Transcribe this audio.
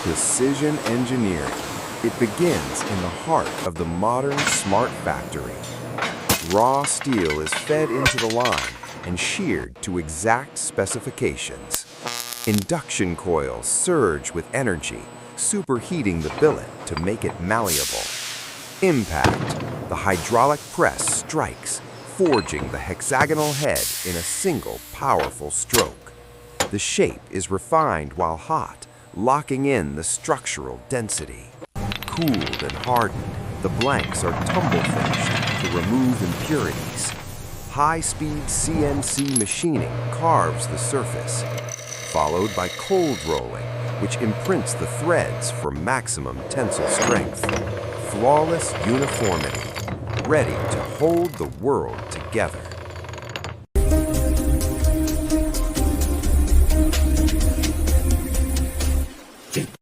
Precision engineering. It begins in the heart of the modern smart factory. Raw steel is fed into the line and sheared to exact specifications. Induction coils surge with energy, superheating the billet to make it malleable. Impact. The hydraulic press strikes, forging the hexagonal head in a single powerful stroke. The shape is refined while hot, locking in the structural density. Cooled and hardened, the blanks are tumble finished to remove impurities. High-speed CNC machining carves the surface, followed by cold rolling, which imprints the threads for maximum tensile strength. Flawless uniformity, ready to hold the world together.